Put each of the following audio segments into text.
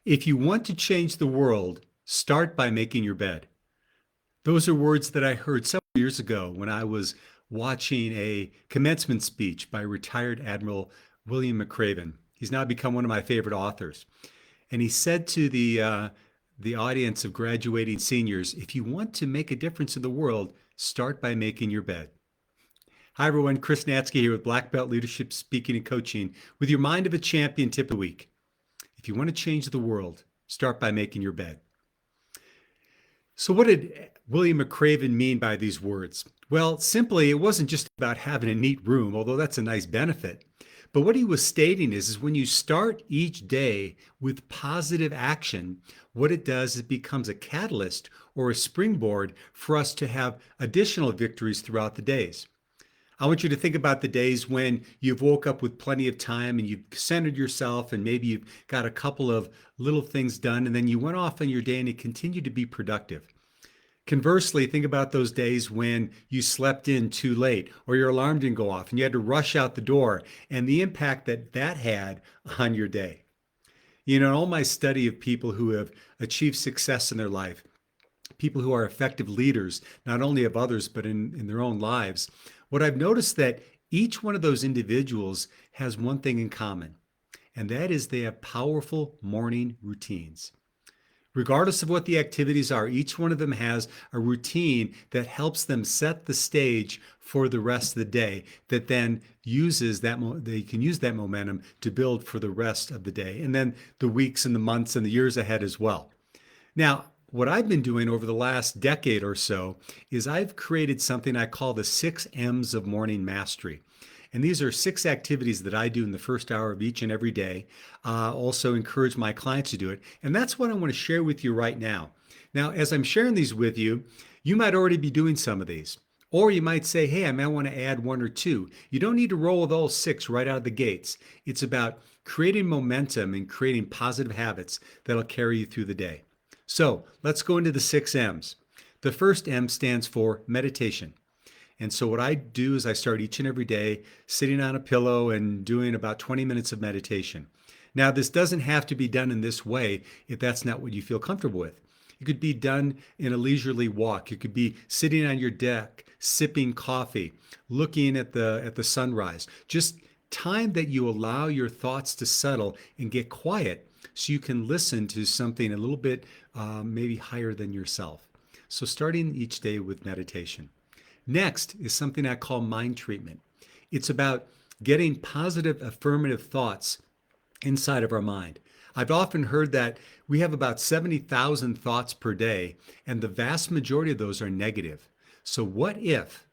If you want to change the world, start by making your bed. Those are words that I heard several years ago when I was watching a commencement speech by retired Admiral William McRaven. He's now become one of my favorite authors. And he said to the audience of graduating seniors, if you want to make a difference in the world, start by making your bed. Hi, everyone. Chris NATZKE here with Black Belt Leadership Speaking and Coaching with your Mind of a Champion tip of the week. If you want to change the world, start by making your bed. So what did William McRaven mean by these words? Well, simply, it wasn't just about having a neat room, although that's a nice benefit. But what he was stating is when you start each day with positive action, what it does is it becomes a catalyst or a springboard for us to have additional victories throughout the days. I want you to think about the days when you've woke up with plenty of time and you've centered yourself and maybe you've got a couple of little things done and then you went off on your day and you continue to be productive. Conversely, think about those days when you slept in too late or your alarm didn't go off and you had to rush out the door and the impact that that had on your day. You know, in all my study of people who have achieved success in their life, people who are effective leaders, not only of others, but in their own lives, what I've noticed that each one of those individuals has one thing in common, and that is they have powerful morning routines. Regardless of what the activities are, each one of them has a routine that helps them set the stage for the rest of the day that then uses that, they can use that momentum to build for the rest of the day, and then the weeks and the months and the years ahead as well. Now, what I've been doing over the last decade or so is I've created something I call the 6 M's of morning mastery. And these are 6 activities that I do in the first hour of each and every day. Also encourage my clients to do it. And that's what I want to share with you right now. Now, as I'm sharing these with you, you might already be doing some of these. Or you might say, hey, I might want to add 1 or 2. You don't need to roll with all 6 right out of the gates. It's about creating momentum and creating positive habits that'll carry you through the day. So let's go into the 6 M's. The first M stands for meditation. And so what I do is I start each and every day sitting on a pillow and doing about 20 minutes of meditation. Now, this doesn't have to be done in this way if that's not what you feel comfortable with. It could be done in a leisurely walk. It could be sitting on your deck, sipping coffee, looking at the sunrise. Just time that you allow your thoughts to settle and get quiet so you can listen to something a little bit maybe higher than yourself. So starting each day with meditation. Next is something I call mind treatment. It's about getting positive affirmative thoughts inside of our mind. I've often heard that we have about 70,000 thoughts per day, and the vast majority of those are negative. So what if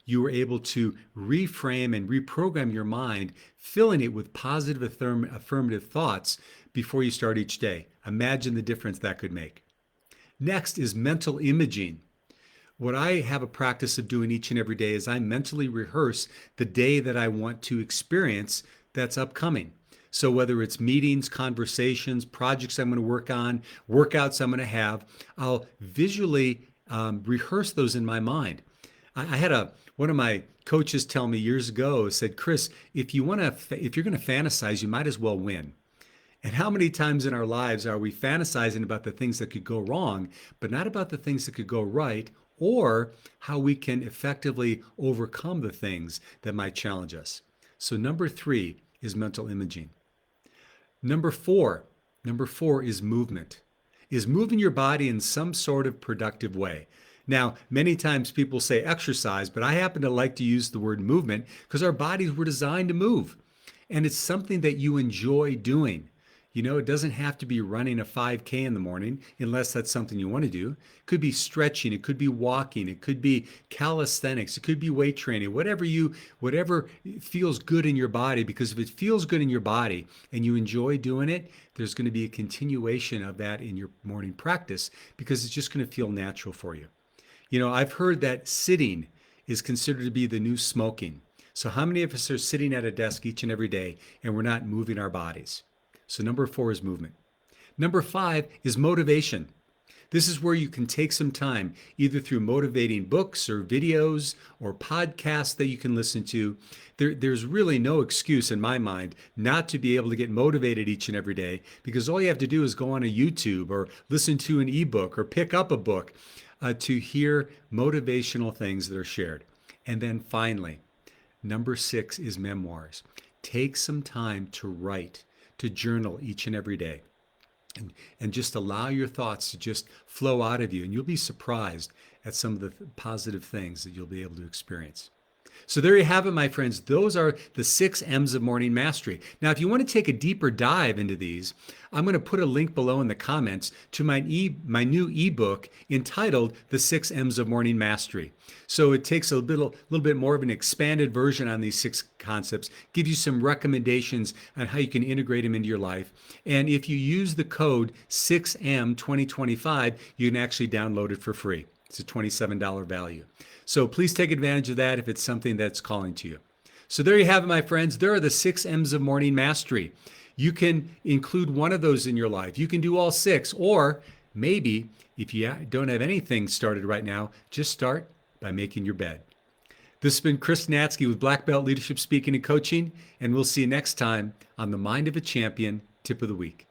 you were able to reframe and reprogram your mind, filling it with positive affirmative thoughts before you start each day? Imagine the difference that could make. Next is mental imaging. What I have a practice of doing each and every day is I mentally rehearse the day that I want to experience that's upcoming. So whether it's meetings, conversations, projects I'm going to work on, workouts I'm going to have, I'll visually rehearse those in my mind. I had one of my coaches tell me years ago, said, Chris, if you're going to fantasize, you might as well win. And how many times in our lives are we fantasizing about the things that could go wrong, but not about the things that could go right, or how we can effectively overcome the things that might challenge us? So number 3 is mental imaging. Number four is movement, is moving your body in some sort of productive way. Now, many times people say exercise, but I happen to like to use the word movement because our bodies were designed to move. And it's something that you enjoy doing. You know, it doesn't have to be running a 5K in the morning unless that's something you want to do. It could be stretching, it could be walking, it could be calisthenics, it could be weight training, whatever feels good in your body, because if it feels good in your body and you enjoy doing it, there's going to be a continuation of that in your morning practice because it's just going to feel natural for you. You know, I've heard that sitting is considered to be the new smoking. So how many of us are sitting at a desk each and every day and we're not moving our bodies? So number 4 is movement. Number 5 is motivation. This is where you can take some time, either through motivating books or videos or podcasts that you can listen to. There's really no excuse in my mind not to be able to get motivated each and every day, because all you have to do is go on a YouTube or listen to an ebook or pick up a book to hear motivational things that are shared. And then finally, number 6 is memoirs. Take some time to write, to journal each and every day. And just allow your thoughts to just flow out of you, and you'll be surprised at some of the positive things that you'll be able to experience. So there you have it, my friends. Those are the 6 M's of morning mastery. Now, if you want to take a deeper dive into these, I'm going to put a link below in the comments to my new ebook entitled The 6 M's of Morning Mastery. So it takes a little bit more of an expanded version on these 6 concepts, gives you some recommendations on how you can integrate them into your life. And if you use the code 6M2025, you can actually download it for free. It's a $27 value. So please take advantage of that if it's something that's calling to you. So there you have it, my friends. There are the 6 M's of morning mastery. You can include one of those in your life. You can do all 6, or maybe if you don't have anything started right now, just start by making your bed. This has been Chris NATZKE with Black Belt Leadership Speaking and Coaching, and we'll see you next time on the Mind of a Champion Tip of the Week.